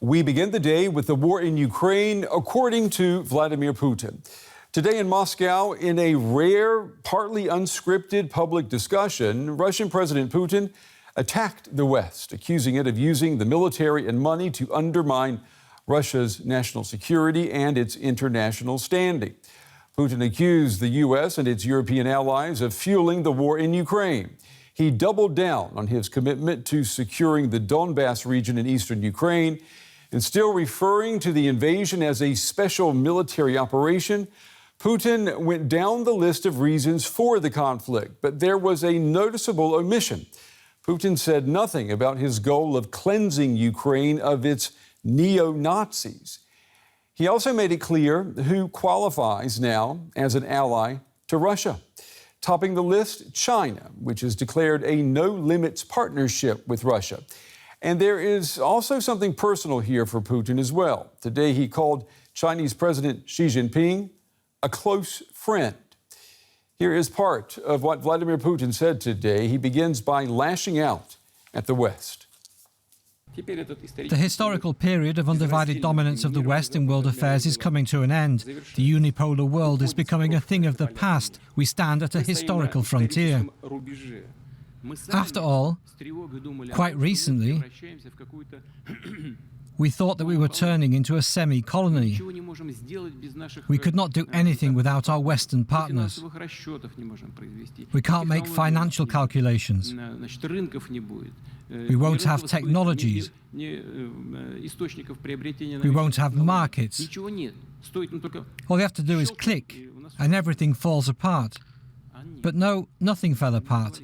We begin the day with the war in Ukraine, according to Vladimir Putin. Today in Moscow, in a rare, partly unscripted public discussion, Russian President Putin attacked the West, accusing it of using the military and money to undermine Russia's national security and its international standing. Putin accused the U.S. and its European allies of fueling the war in Ukraine. He doubled down on his commitment to securing the Donbass region in eastern Ukraine, and still referring to the invasion as a special military operation. Putin went down the list of reasons for the conflict, but there was a noticeable omission. Putin said nothing about his goal of cleansing Ukraine of its neo-Nazis. He also made it clear who qualifies now as an ally to Russia. Topping the list, China, which has declared a no-limits partnership with Russia. And there is also something personal here for Putin as well. Today he called Chinese President Xi Jinping a close friend. Here is part of what Vladimir Putin said today. He begins by lashing out at the West. The historical period of undivided dominance of the West in world affairs is coming to an end. The unipolar world is becoming a thing of the past. We stand at a historical frontier. After all, quite recently, we thought that we were turning into a semi-colony. We could not do anything without our Western partners. We can't make financial calculations. We won't have technologies. We won't have markets. All you have to do is click, and everything falls apart. But no, nothing fell apart.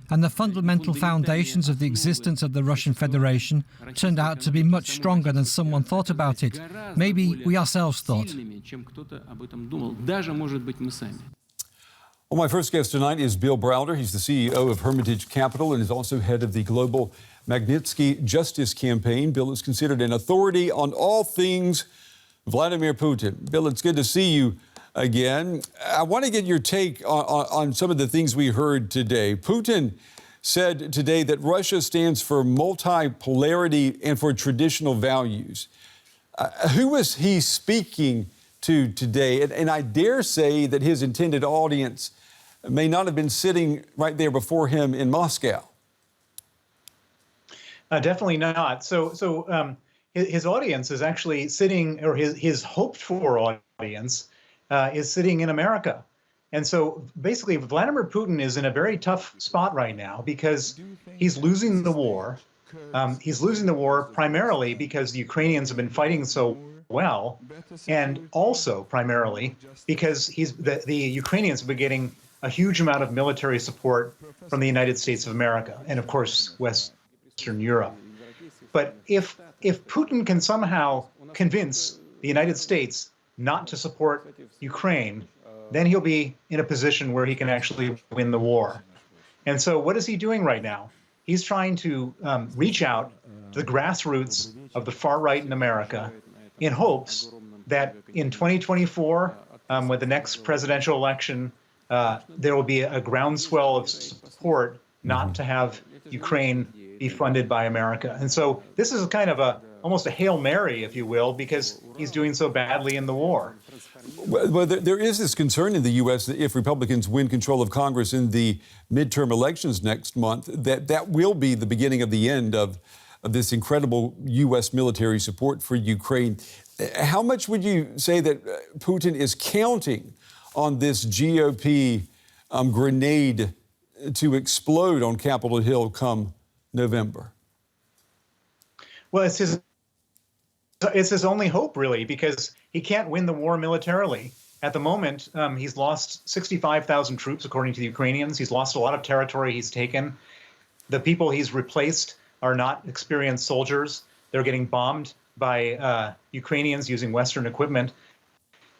And the fundamental foundations of the existence of the Russian Federation turned out to be much stronger than someone thought about it. Maybe we ourselves thought. Well, my first guest tonight is Bill Browder. He's the CEO of Hermitage Capital and is also head of the global Magnitsky Justice Campaign. Bill is considered an authority on all things Vladimir Putin. Bill, it's good to see you again. I want to get your take on some of the things we heard today. Putin said today that Russia stands for multipolarity and for traditional values. Who was he speaking to today? And I dare say that his intended audience may not have been sitting right there before him in Moscow. Definitely not. So his audience is actually sitting, or his hoped-for audience is sitting in America. And so basically Vladimir Putin is in a very tough spot right now because he's losing the war. He's losing the war primarily because the Ukrainians have been fighting so well, and also primarily because the Ukrainians have been getting a huge amount of military support from the United States of America and, of course, Western Europe. But if Putin can somehow convince the United States not to support Ukraine, then he'll be in a position where he can actually win the war. And so what is he doing right now? He's trying to reach out to the grassroots of the far right in America in hopes that in 2024, with the next presidential election, there will be a groundswell of support not to have Ukraine be funded by America. And so this is kind of almost a Hail Mary, if you will, because he's doing so badly in the war. Well, there is this concern in the U.S. that if Republicans win control of Congress in the midterm elections next month, that will be the beginning of the end of this incredible U.S. military support for Ukraine. How much would you say that Putin is counting on this GOP grenade to explode on Capitol Hill come November? Well, it's his only hope, really, because he can't win the war militarily. At the moment, he's lost 65,000 troops, according to the Ukrainians. He's lost a lot of territory he's taken. The people he's replaced are not experienced soldiers. They're getting bombed by Ukrainians using Western equipment.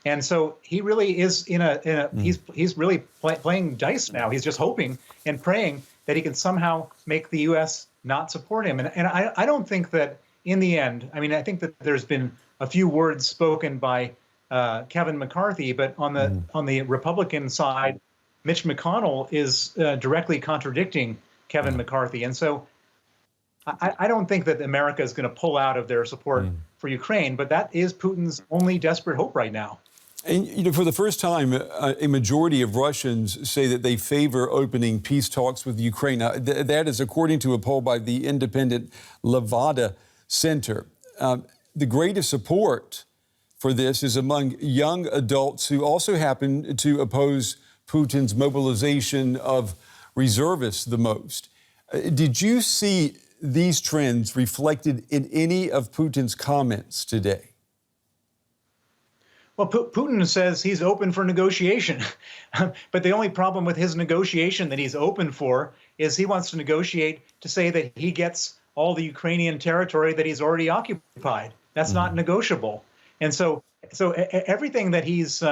And so he really is he's really playing dice now. He's just hoping and praying that he can somehow make the U.S. not support him. And I don't think that in the end, I mean, I think that there's been a few words spoken by Kevin McCarthy, but on the Republican side, Mitch McConnell is directly contradicting Kevin McCarthy. And so I don't think that America is going to pull out of their support for Ukraine, but that is Putin's only desperate hope right now. And for the first time, a majority of Russians say that they favor opening peace talks with Ukraine. Now, that is according to a poll by the independent Valdai Center. The greatest support for this is among young adults who also happen to oppose Putin's mobilization of reservists the most. Did you see these trends reflected in any of Putin's comments today? Well, Putin says he's open for negotiation, but the only problem with his negotiation that he's open for is he wants to negotiate to say that he gets all the Ukrainian territory that he's already occupied. That's not negotiable. And so everything that he's,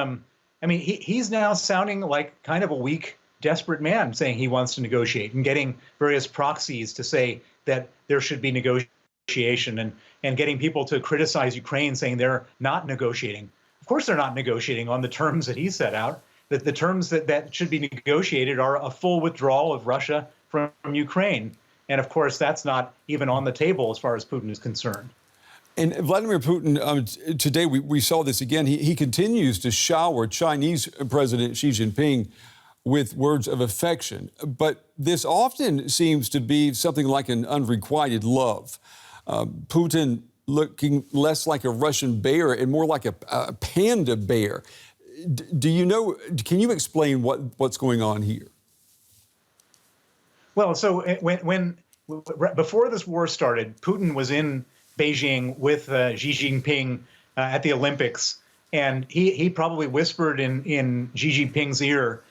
he's now sounding like kind of a weak, desperate man, saying he wants to negotiate and getting various proxies to say that there should be negotiation and getting people to criticize Ukraine, saying they're not negotiating. Of course, they're not negotiating on the terms that he set out. That the terms that should be negotiated are a full withdrawal of Russia from Ukraine. And of course, that's not even on the table as far as Putin is concerned. And Vladimir Putin, today we saw this again. He continues to shower Chinese President Xi Jinping with words of affection. But this often seems to be something like an unrequited love. Putin looking less like a Russian bear and more like a panda bear. Do you know, can you explain what's going on here? Well, so before this war started, Putin was in Beijing with Xi Jinping at the Olympics, and he probably whispered in Xi Jinping's ear,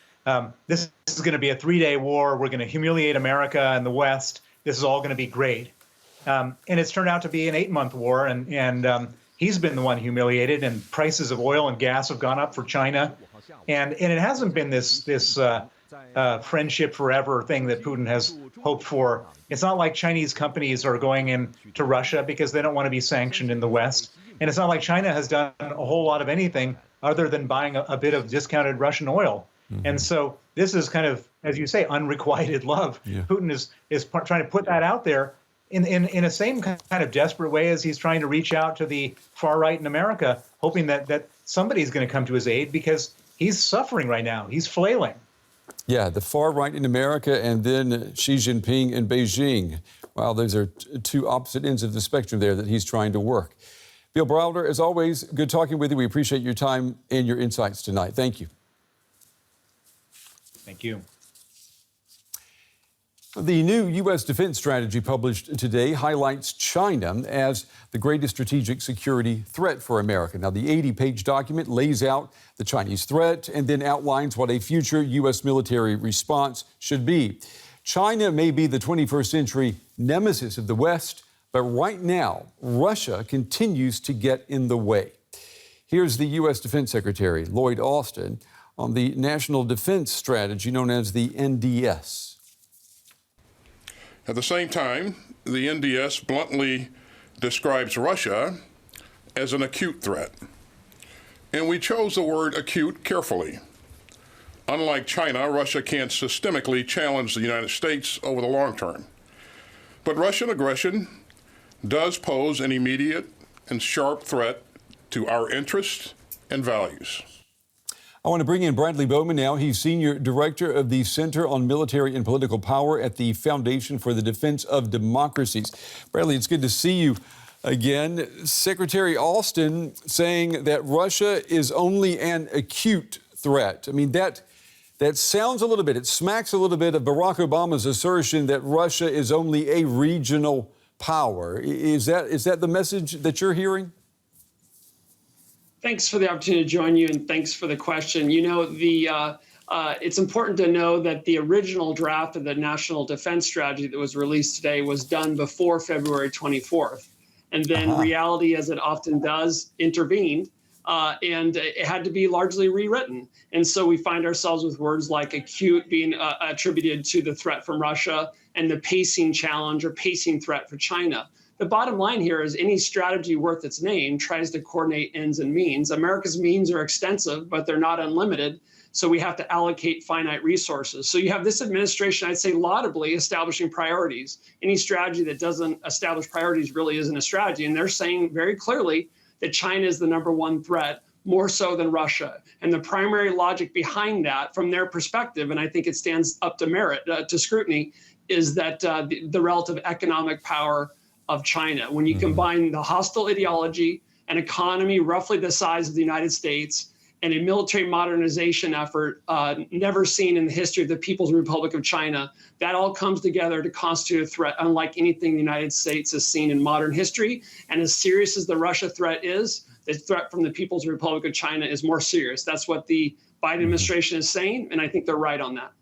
this is going to be a 3-day war. We're going to humiliate America and the West. This is all going to be great. And it's turned out to be an 8-month war, and he's been the one humiliated, and prices of oil and gas have gone up for China. And it hasn't been this friendship forever thing that Putin has hoped for. It's not like Chinese companies are going into Russia because they don't want to be sanctioned in the West. And it's not like China has done a whole lot of anything other than buying a bit of discounted Russian oil. And so this is kind of, as you say, unrequited love. Yeah. Putin is trying to put that out there in a same kind of desperate way as he's trying to reach out to the far right in America, hoping that somebody's going to come to his aid because he's suffering right now. He's flailing. Yeah, the far right in America and then Xi Jinping in Beijing. Wow, those are two opposite ends of the spectrum there that he's trying to work. Bill Browder, as always, good talking with you. We appreciate your time and your insights tonight. Thank you. Thank you. The new U.S. defense strategy published today highlights China as the greatest strategic security threat for America. Now, the 80-page document lays out the Chinese threat and then outlines what a future U.S. military response should be. China may be the 21st century nemesis of the West, but right now, Russia continues to get in the way. Here's the U.S. Defense Secretary, Lloyd Austin, on the National Defense Strategy known as the NDS. At the same time, the NDS bluntly describes Russia as an acute threat. And we chose the word acute carefully. Unlike China, Russia can't systemically challenge the United States over the long term. But Russian aggression does pose an immediate and sharp threat to our interests and values. I want to bring in Bradley Bowman now. He's Senior Director of the Center on Military and Political Power at the Foundation for the Defense of Democracies. Bradley, it's good to see you again. Secretary Austin saying that Russia is only an acute threat. I mean, that sounds a little bit, it smacks a little bit of Barack Obama's assertion that Russia is only a regional power. Is that the message that you're hearing? Thanks for the opportunity to join you, and thanks for the question. You know, it's important to know that the original draft of the National Defense Strategy that was released today was done before February 24th. And then reality, as it often does, intervened, and it had to be largely rewritten. And so we find ourselves with words like acute being attributed to the threat from Russia and the pacing challenge or pacing threat for China. The bottom line here is any strategy worth its name tries to coordinate ends and means. America's means are extensive, but they're not unlimited. So we have to allocate finite resources. So you have this administration, I'd say laudably, establishing priorities. Any strategy that doesn't establish priorities really isn't a strategy. And they're saying very clearly that China is the #1 threat, more so than Russia. And the primary logic behind that, from their perspective, and I think it stands up to merit, to scrutiny, is that the relative economic power of China. When you combine the hostile ideology, an economy roughly the size of the United States, and a military modernization effort never seen in the history of the People's Republic of China, that all comes together to constitute a threat unlike anything the United States has seen in modern history. And as serious as the Russia threat is, the threat from the People's Republic of China is more serious. That's what the Biden administration is saying, and I think they're right on that.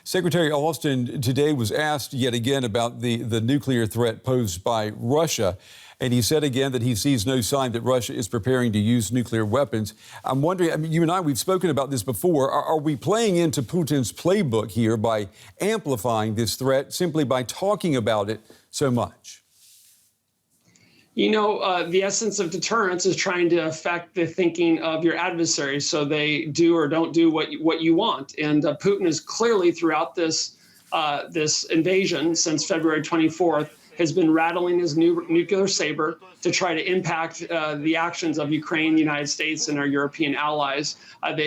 Secretary Austin today was asked yet again about the nuclear threat posed by Russia. And he said again that he sees no sign that Russia is preparing to use nuclear weapons. I'm wondering, I mean, you and I, we've spoken about this before. Are we playing into Putin's playbook here by amplifying this threat simply by talking about it so much? You know, the essence of deterrence is trying to affect the thinking of your adversary so they do or don't do what you want. And Putin is clearly throughout this invasion since February 24th has been rattling his nuclear saber to try to impact the actions of Ukraine, the United States, and our European allies.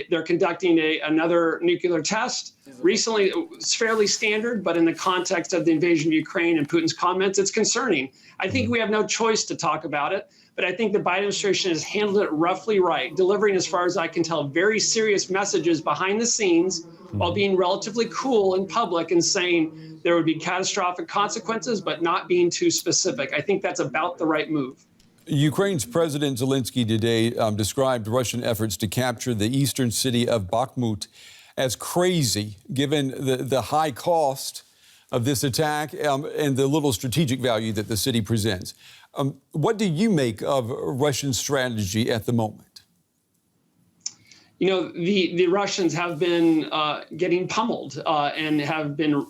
They're conducting another nuclear test. Recently, it's fairly standard, but in the context of the invasion of Ukraine and Putin's comments, it's concerning. I think we have no choice to talk about it, but I think the Biden administration has handled it roughly right, delivering, as far as I can tell, very serious messages behind the scenes while being relatively cool in public and saying there would be catastrophic consequences, but not being too specific. I think that's about the right move. Ukraine's President Zelensky today described Russian efforts to capture the eastern city of Bakhmut as crazy, given the high cost of this attack and the little strategic value that the city presents. What do you make of Russian strategy at the moment? You know, the Russians have been getting pummeled and have been,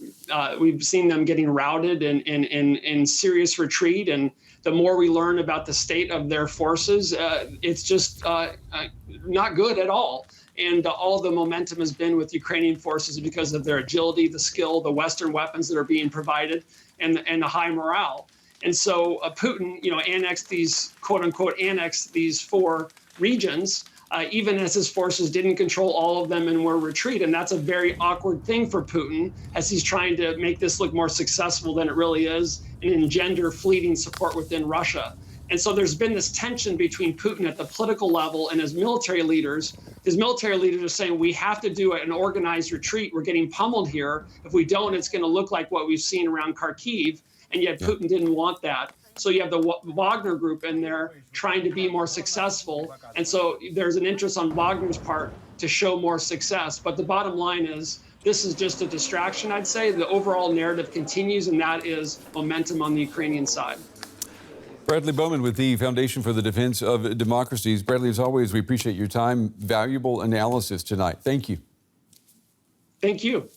we've seen them getting routed and in serious retreat. And the more we learn about the state of their forces, it's just not good at all. And all the momentum has been with Ukrainian forces because of their agility, the skill, the Western weapons that are being provided, and the high morale. And so Putin, you know, annexed these, quote unquote, annexed these 4 regions, even as his forces didn't control all of them and were retreat. And that's a very awkward thing for Putin as he's trying to make this look more successful than it really is and engender fleeting support within Russia. And so there's been this tension between Putin at the political level and his military leaders. His military leaders are saying, we have to do an organized retreat. We're getting pummeled here. If we don't, it's going to look like what we've seen around Kharkiv. And yet Putin didn't want that. So you have the Wagner group in there trying to be more successful. And so there's an interest on Wagner's part to show more success. But the bottom line is, this is just a distraction, I'd say. The overall narrative continues, and that is momentum on the Ukrainian side. Bradley Bowman with the Foundation for the Defense of Democracies. Bradley, as always, we appreciate your time. Valuable analysis tonight. Thank you. Thank you.